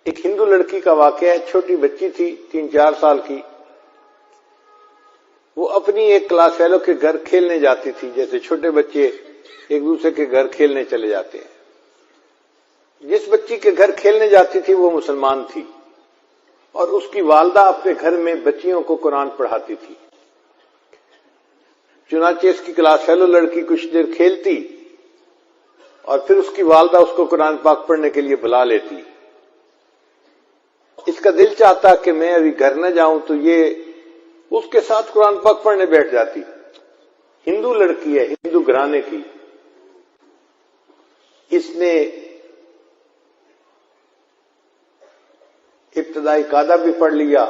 ایک ہندو لڑکی کا واقعہ ہے، چھوٹی بچی تھی 3-4 سال کی، وہ اپنی ایک کلاس فیلو کے گھر کھیلنے جاتی تھی، جیسے چھوٹے بچے ایک دوسرے کے گھر کھیلنے چلے جاتے ہیں۔ جس بچی کے گھر کھیلنے جاتی تھی وہ مسلمان تھی، اور اس کی والدہ اپنے گھر میں بچیوں کو قرآن پڑھاتی تھی۔ چنانچہ اس کی کلاس فیلو لڑکی کچھ دیر کھیلتی اور پھر اس کی والدہ اس کو قرآن پاک پڑھنے کے لیے بلا لیتی۔ اس کا دل چاہتا کہ میں ابھی گھر نہ جاؤں، تو یہ اس کے ساتھ قرآن پاک پڑھنے بیٹھ جاتی۔ ہندو لڑکی ہے، ہندو گھرانے کی، اس نے ابتدائی قاعدہ بھی پڑھ لیا،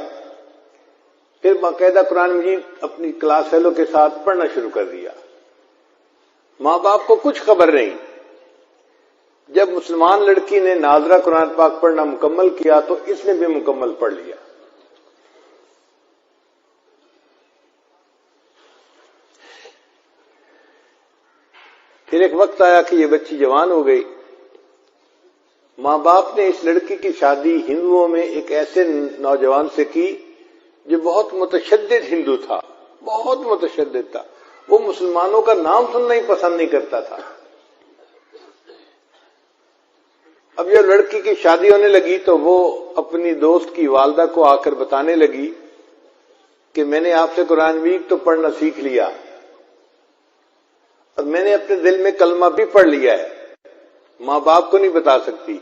پھر باقاعدہ قرآن مجید اپنی کلاس فیلو کے ساتھ پڑھنا شروع کر دیا۔ ماں باپ کو کچھ خبر نہیں۔ جب مسلمان لڑکی نے ناظرہ قرآن پاک پڑھنا مکمل کیا تو اس نے بھی مکمل پڑھ لیا۔ پھر ایک وقت آیا کہ یہ بچی جوان ہو گئی۔ ماں باپ نے اس لڑکی کی شادی ہندوؤں میں ایک ایسے نوجوان سے کی جو بہت متشدد ہندو تھا، بہت متشدد تھا، وہ مسلمانوں کا نام سننا ہی پسند نہیں کرتا تھا۔ اب جب لڑکی کی شادی ہونے لگی تو وہ اپنی دوست کی والدہ کو آ کر بتانے لگی کہ میں نے آپ سے قرآن مجید تو پڑھنا سیکھ لیا اور میں نے اپنے دل میں کلمہ بھی پڑھ لیا ہے، ماں باپ کو نہیں بتا سکتی،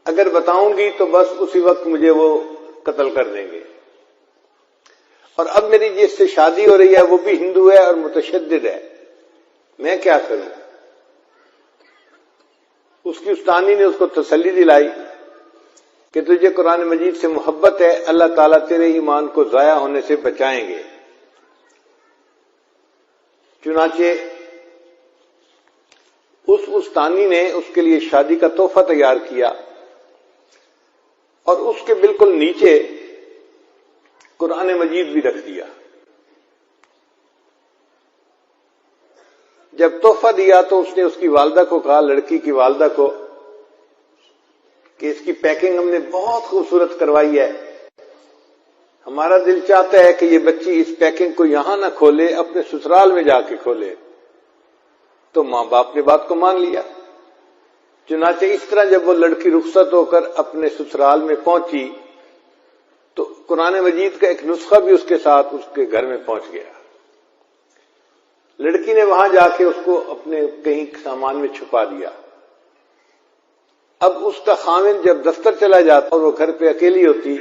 اگر بتاؤں گی تو بس اسی وقت مجھے وہ قتل کر دیں گے، اور اب میری جس سے شادی ہو رہی ہے وہ بھی ہندو ہے اور متشدد ہے، میں کیا کروں؟ اس کی استانی نے اس کو تسلی دلائی کہ تجھے قرآن مجید سے محبت ہے، اللہ تعالیٰ تیرے ایمان کو ضائع ہونے سے بچائیں گے۔ چنانچہ اس استانی نے اس کے لیے شادی کا تحفہ تیار کیا اور اس کے بالکل نیچے قرآن مجید بھی رکھ دیا۔ جب تحفہ دیا تو اس نے اس کی والدہ کو کہا، لڑکی کی والدہ کو، کہ اس کی پیکنگ ہم نے بہت خوبصورت کروائی ہے، ہمارا دل چاہتا ہے کہ یہ بچی اس پیکنگ کو یہاں نہ کھولے، اپنے سسرال میں جا کے کھولے۔ تو ماں باپ نے بات کو مان لیا۔ چنانچہ اس طرح جب وہ لڑکی رخصت ہو کر اپنے سسرال میں پہنچی تو قرآن مجید کا ایک نسخہ بھی اس کے ساتھ اس کے گھر میں پہنچ گیا۔ لڑکی نے وہاں جا کے اس کو اپنے کہیں سامان میں چھپا دیا۔ اب اس کا خاوند جب دفتر چلا جاتا اور وہ گھر پہ اکیلی ہوتی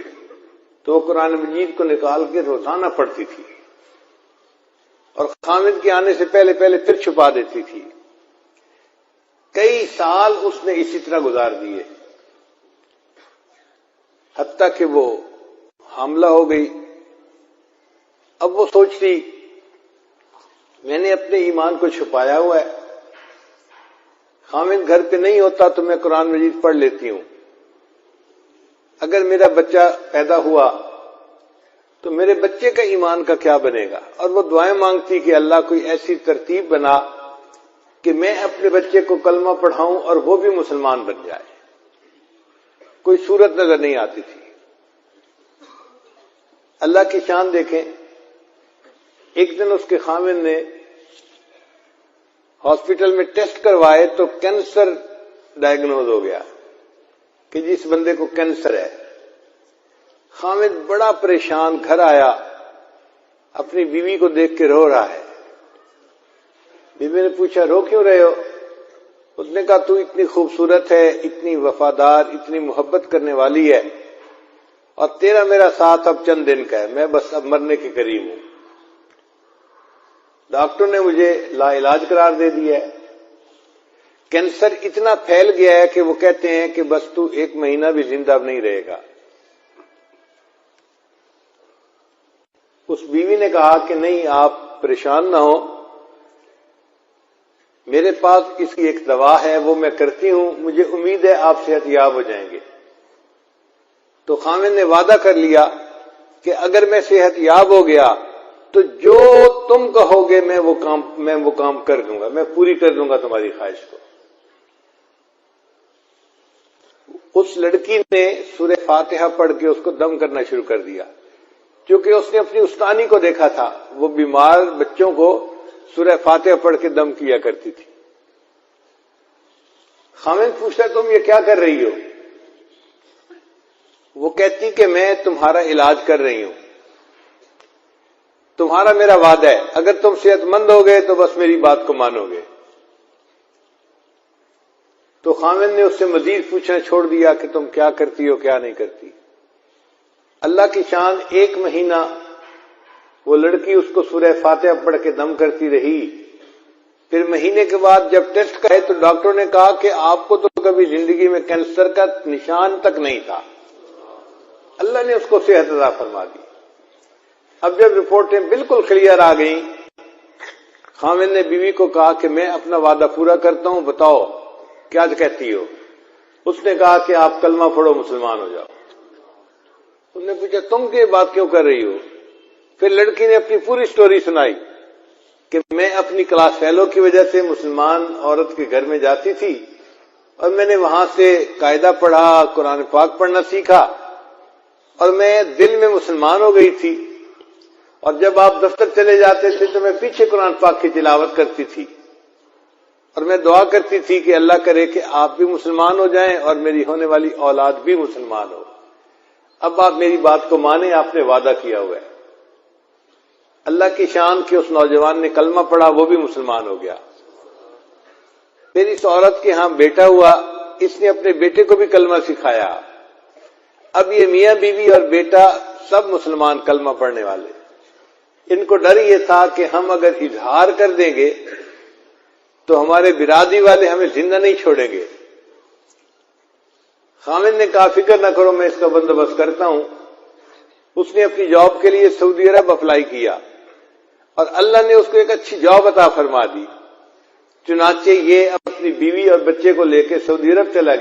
تو وہ قرآن مجید کو نکال کے روزانہ پڑھتی تھی اور خاوند کے آنے سے پہلے پھر چھپا دیتی تھی۔ کئی سال اس نے اسی طرح گزار دیے، حتیٰ کہ وہ حاملہ ہو گئی۔ اب وہ سوچتی میں نے اپنے ایمان کو چھپایا ہوا ہے، خاوند گھر پہ نہیں ہوتا تو میں قرآن مجید پڑھ لیتی ہوں، اگر میرا بچہ پیدا ہوا تو میرے بچے کا ایمان کا کیا بنے گا؟ اور وہ دعائیں مانگتی کہ اللہ کوئی ایسی ترتیب بنا کہ میں اپنے بچے کو کلمہ پڑھاؤں اور وہ بھی مسلمان بن جائے۔ کوئی صورت نظر نہیں آتی تھی۔ اللہ کی شان دیکھیں، ایک دن اس کے خاوند نے ہاسپٹل میں ٹیسٹ کروائے تو کینسر ڈائگنوز ہو گیا کہ جس بندے کو کینسر ہے۔ خاوند بڑا پریشان گھر آیا، اپنی بیوی کو دیکھ کے رو رہا ہے۔ بیوی نے پوچھا رو کیوں رہے ہو؟ اس نے کہا تو اتنی خوبصورت ہے، اتنی وفادار، اتنی محبت کرنے والی ہے، اور تیرا میرا ساتھ اب چند دن کا ہے، میں بس اب مرنے کے قریب ہوں۔ ڈاکٹر نے مجھے لا علاج قرار دے دیا ہے، کینسر اتنا پھیل گیا ہے کہ وہ کہتے ہیں کہ بس تو 1 مہینہ بھی زندہ نہیں رہے گا۔ اس بیوی نے کہا کہ نہیں، آپ پریشان نہ ہو، میرے پاس اس کی ایک دوا ہے، وہ میں کرتی ہوں، مجھے امید ہے آپ صحت یاب ہو جائیں گے۔ تو خاوند نے وعدہ کر لیا کہ اگر میں صحت یاب ہو گیا تو جو تم کہو گے میں وہ کام کر دوں گا، میں پوری کر دوں گا تمہاری خواہش کو۔ اس لڑکی نے سورہ فاتحہ پڑھ کے اس کو دم کرنا شروع کر دیا، کیونکہ اس نے اپنی استانی کو دیکھا تھا، وہ بیمار بچوں کو سورہ فاتحہ پڑھ کے دم کیا کرتی تھی۔ خاوند پوچھتا تم یہ کیا کر رہی ہو؟ وہ کہتی کہ میں تمہارا علاج کر رہی ہوں، تمہارا میرا وعدہ ہے، اگر تم صحت مند ہو گئے تو بس میری بات کو مانو گے۔ تو خاوند نے اس سے مزید پوچھنا چھوڑ دیا کہ تم کیا کرتی ہو کیا نہیں کرتی۔ اللہ کی شان، 1 مہینہ وہ لڑکی اس کو سورہ فاتحہ پڑھ کے دم کرتی رہی۔ پھر مہینے کے بعد جب ٹیسٹ کرے تو ڈاکٹر نے کہا کہ آپ کو تو کبھی زندگی میں کینسر کا نشان تک نہیں تھا۔ اللہ نے اس کو صحت عطا فرما دی۔ اب جب رپورٹیں بالکل کلیئر آ گئیں، خاوند نے بیوی کو کہا کہ میں اپنا وعدہ پورا کرتا ہوں، بتاؤ کیا کہتی ہو؟ اس نے کہا کہ آپ کلمہ پڑھو، مسلمان ہو جاؤ۔ اس نے پوچھا تم یہ بات کیوں کر رہی ہو؟ پھر لڑکی نے اپنی پوری سٹوری سنائی کہ میں اپنی کلاس فیلو کی وجہ سے مسلمان عورت کے گھر میں جاتی تھی اور میں نے وہاں سے قاعدہ پڑھا، قرآن پاک پڑھنا سیکھا اور میں دل میں مسلمان ہو گئی تھی، اور جب آپ دفتر چلے جاتے تھے تو میں پیچھے قرآن پاک کی تلاوت کرتی تھی اور میں دعا کرتی تھی کہ اللہ کرے کہ آپ بھی مسلمان ہو جائیں اور میری ہونے والی اولاد بھی مسلمان ہو۔ اب آپ میری بات کو مانیں، آپ نے وعدہ کیا ہوا ہے۔ اللہ کی شان کہ اس نوجوان نے کلمہ پڑھا، وہ بھی مسلمان ہو گیا۔ پھر اس عورت کے ہاں بیٹا ہوا، اس نے اپنے بیٹے کو بھی کلمہ سکھایا۔ اب یہ میاں بیوی اور بیٹا سب مسلمان کلمہ پڑھنے والے۔ ان کو ڈر یہ تھا کہ ہم اگر اظہار کر دیں گے تو ہمارے برادری والے ہمیں زندہ نہیں چھوڑیں گے۔ خاوند نے کہا فکر نہ کرو، میں اس کا بندوبست کرتا ہوں۔ اس نے اپنی جاب کے لیے سعودی عرب اپلائی کیا اور اللہ نے اس کو ایک اچھی جاب عطا فرما دی۔ چنانچہ یہ اپنی بیوی اور بچے کو لے کے سعودی عرب چلا گیا۔